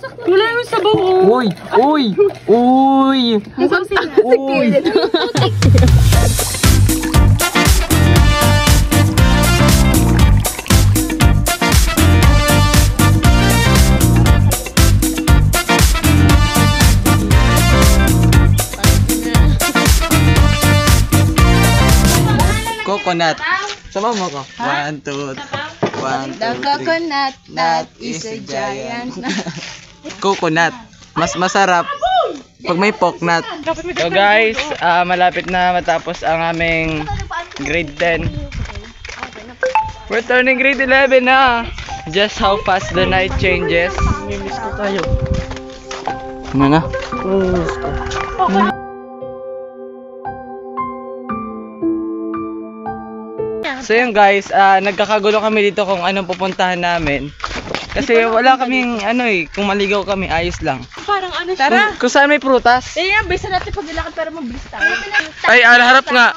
Wala yung sabaw. Uy! Uy! Uy! Uy! Coconut. Sama mo ko. 1, 2, 1, 2, 3. The coconut nut is a giant. Coconut. Mas masarap pag may poknut. So guys, malapit na matapos ang aming grade 10. We're turning grade 11 na. Just how fast the night changes. Miss ko tayo. Ano na? Miss ko. So yun guys, nagkakagulo kami dito kung anong pupuntahan namin. Kasi wala kaming kung maligaw kami, ayos lang. Parang ano siya? Tara! Kung saan may prutas? Yan, bisa natin paglakad para mabilis tayo. Ay, harap nga!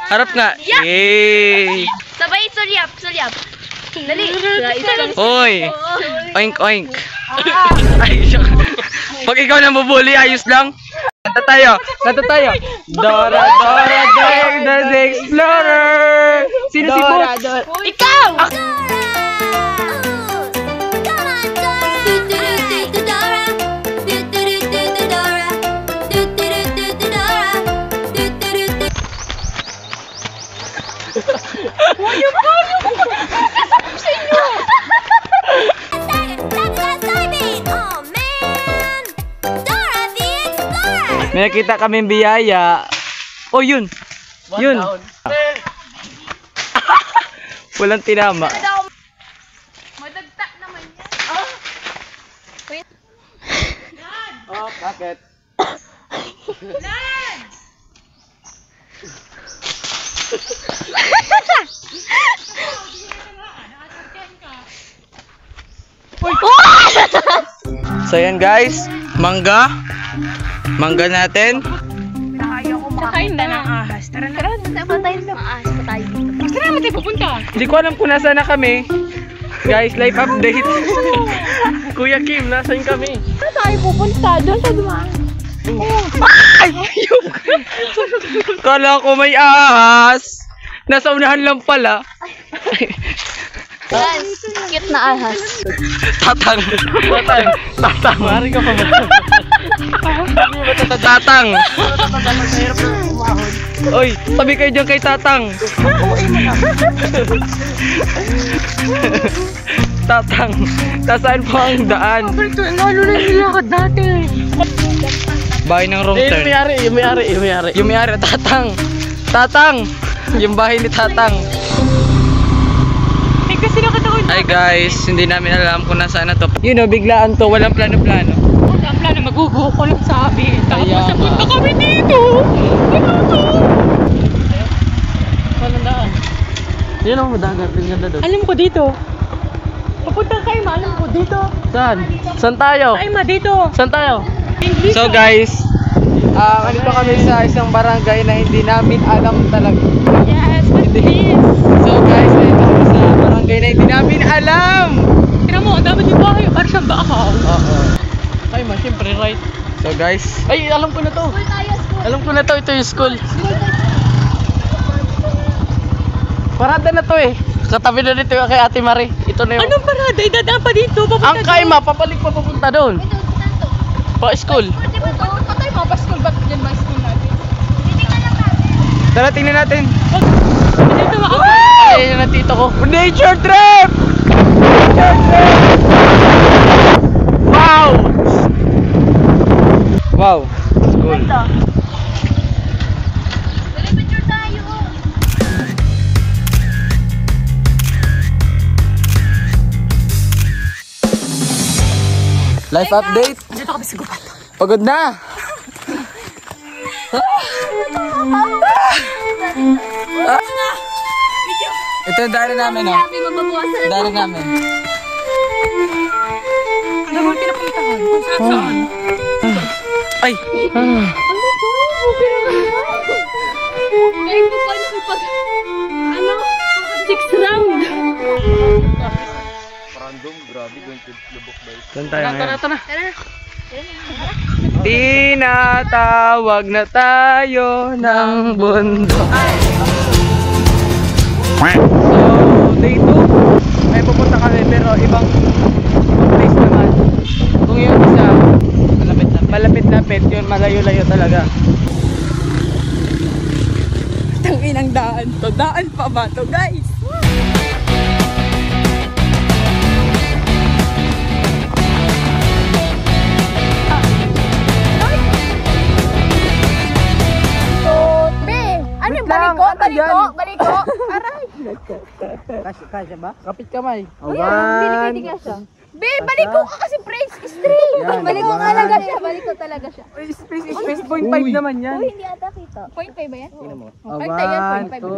Harap nga! Yay! Sabay, sulyap. Dali. Hoy! Oink, oink! Ay, pag ikaw nang bubuli, ayos lang. Kanta tayo! Dora, Dora, the Explorer! Sino si Boots? Ikaw! May nakita kaming biyaya. Oh, yun. Yun. Walang tinama. Madagtak naman yan. Oh, bakit? So yan guys, mangga natin. Nakain na ng ahas. Tara na. Patayin na. Ahas pa tayo dito. Saan naman tayo pupunta? Hindi ko alam kung nasaan na kami. Guys, live update. Kuya Kim, nasaan kami? Saan tayo pupunta? Doon sa dumaan. Ay! Kala ko may ahas. Nasa unahan lang pala. Yan, cute na ahas. Tatang. Mari ka pa ba? Tatang. Oy, tabi kayo dyan kay Tatang. Tatang, tasaan po ang daan? Lalo na nilakad natin. Bahay ng wrong turn. Yung may-ari. Yung may-ari, Tatang. Yung bahay ni Tatang. Eh, kasi nakataon na. Hi guys, hindi namin alam kung nasaan na to. You know, biglaan to, walang plano-plano. Ang plano, maguguho ko lang sabi. Tapos Kaya napunta nga. kami dito. Walang daan. Yun ang madagat, yung ganda doon. Alam ko dito. Papunta kayo, alam ko dito. Saan? Saan tayo? Ay, dito. Saan tayo? English. So guys, andito kami sa isang barangay na hindi namin alam talaga. Yes, please. So guys, andito kami sa barangay na hindi namin alam. Tignan mo, ang dami din bahay. Parang siyang bakaw. Oo. Ay, siyempre, right. So guys, ay alam ko na to. Alam ko na to, ito yung school. Parada na to eh. Katabi na dito kay Ate Marie. Ito na yung... Anong parada? Idadaan pa dito. Ang Kaima, papalik pa papunta doon. Pa school. Patay mo, pa-school. Ba't dyan ba school natin? Tara, tingnan natin. Dito ba? Ay, yun na tito ko. Nature trip! Nature trip! Wow! Wow. School. Picture tayo. Life update. Dito kami sa gubat. Pagod na. Ito yung daanan namin, oh. Daanan namin. Ano mo pinapuntahan? Kung saan? Ay! Ngayon po pa nakipag... Ano? 6 round. Saan tayo ngayon? Tinatawag na tayo ng bundok. So, day 2. May pupunta kami pero ibang place naman. Kung yun isa, malapit-lapit, yun malayo-layo talaga. Tanginang daan to. Daan pa ba to, guys? Ano yung baliko? Aray! Kasya ba? Kapit kamay. Hindi siya. Be, baliko ka kasi praise straight. Baliko talaga siya. Space 0.5 naman yan. Uy, hindi ata kita. 0.5 ba yan?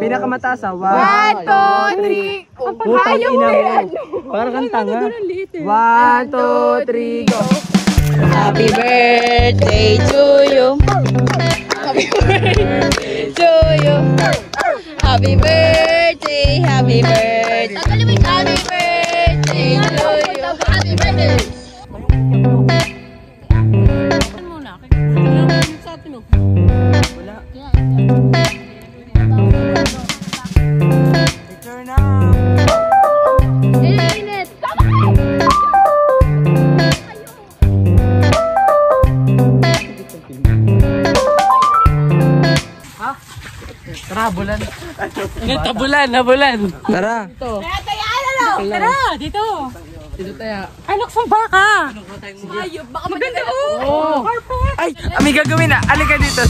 Pinakamataas 1, 2, 3. 1, 2, 3, go. Parang kang tanga. 1, 2, 3, go. Happy birthday to you. Happy birthday to you. Happy birthday, happy birthday. Happy birthday to you. Happy birthday. Picture na. Init. Tara, bulan. Bulan. Tara. Tara, dito. Dito tayo. Ay, luksong baka. Ayop, baka maganda. Oh. Ay, may gagawin na. Alika dito.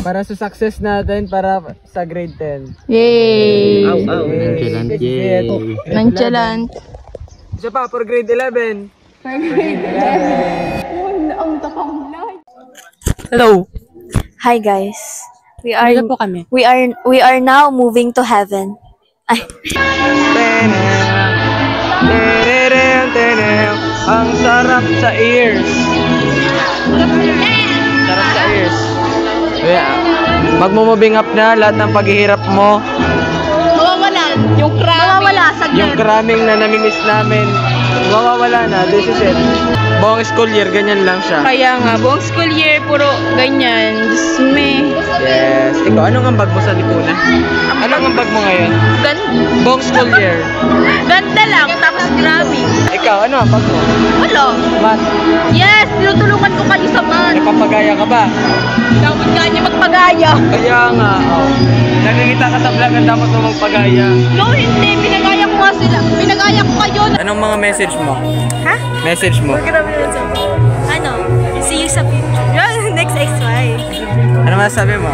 Para sa success natin, para sa grade 10. Yay! Nonchalant. Yay. Nonchalant. Isa pa, for grade 11. Hello. Hi guys. We are Dito po kami. we are now moving to heaven. Ay. Ang sarap sa ears. Sarap sa ears. Yeah. Magmo-moving up na lahat ng paghihirap mo. Mawawala yung Yung cramming na namimiss namin. Mawawala na. This is it. Buong school year, ganyan lang siya. Kaya nga, buong school year, puro ganyan. Diyos me. Yes. Ikaw, anong ambag mo sa lipunan? Anong ambag mo ngayon? Buong school year. Ganda lang, tapos grabe. Ikaw, ano ambag mo? Wala. Math. Yes, tinutulungan ko kayo sa math. Nagpapagaya ka ba? Dapat nga niya magpagaya. Kaya nga, oh. Nakikita ka sa vlog ang dapat mo magpagaya. No, hindi. Pinagaya ko nga sila. Pinagaya ko kayo. Anong mga message mo? Ha? Message mo? Ano? See you sa future. Next XY. Ano masasabi mo?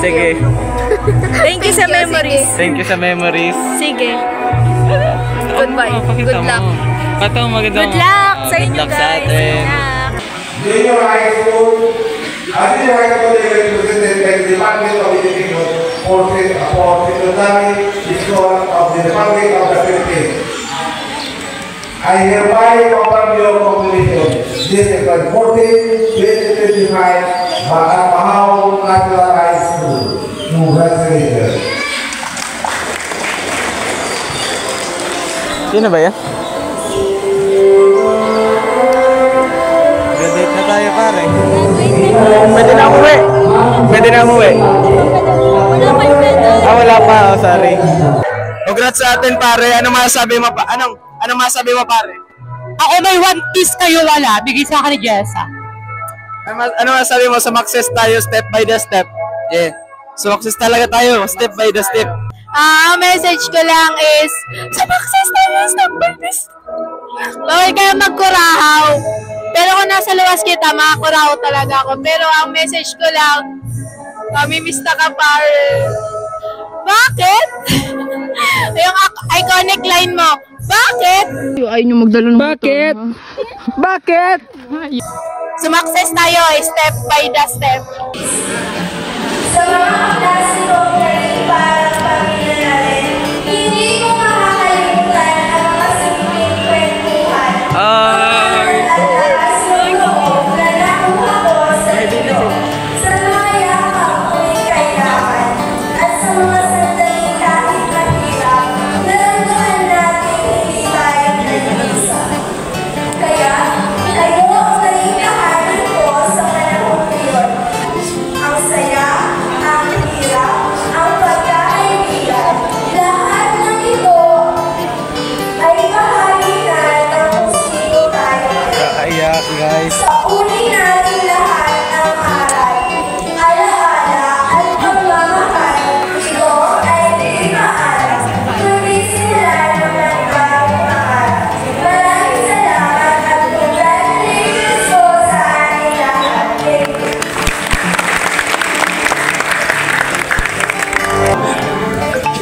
Sige. Thank you sa memories. Thank you sa memories. Sige. Goodbye. Pakita Good luck. mo. Patong magandang. Good luck sa good inyo luck sa guys. atin. Junior High School, Junior High School is represented by the Department of Education for Secondary School of the Republic of the Philippines. I hereby offer your congratulations. This is the 14-2025 Bahaw National High School. Congratulations. Sino ba yan? Graduate na tayo pare. Pwede na umuwi. Pwede na umuwi. Wala pa. Oh, sorry. Congrats sa atin pare. Ano masasabi mo pa? Anong masasabi mo pare? Ako may one kiss kayo wala. Bigay sa akin ni Jessa. Ano masasabi mo sa success tayo step by the step? Yeah. So success talaga tayo step by the step. Ang message ko lang is, sumakses tayo sa purpose. Bawal kayo magkurahaw. Pero kung nasa luwas kita, makakurahaw talaga ako. Pero ang message ko lang, mamimiss na ka, par. Bakit? Yung iconic line mo, bakit? Ayaw nyo magdala ng bakit? Bakit? Sumakses tayo, step by the step. Sa mga kaklase kong naging parang pamilya natin, hindi ko makakalimutan ang mga simpleng kwentuhan. At sa loob na nakuha ko sa iyo, sa mga yakap ko'y kailangan, at sa mga sandaling kahit mahirap, naramdaman natin hindi tayo nag-iisa. Kaya, tayo ang naging tahanan ko sa panahon ngayon. Ang saya, ang hirap, ang pagkakaibigan, lahat ng ito ay bahagi na ng kung sino tayo. Kakaiyak, guys. Sa uli natin lahat ng aral, alaala at pagmamahal, ito ay hindi maalam, kundi sila ng nagbagong aral. Maraming salamat at congratulations po sa ating lahat. Thank you.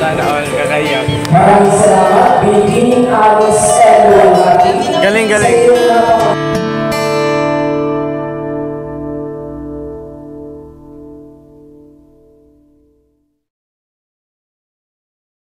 Sana all kakaiyak. Maraming salamat. Beginning our stellar. Galing, galing.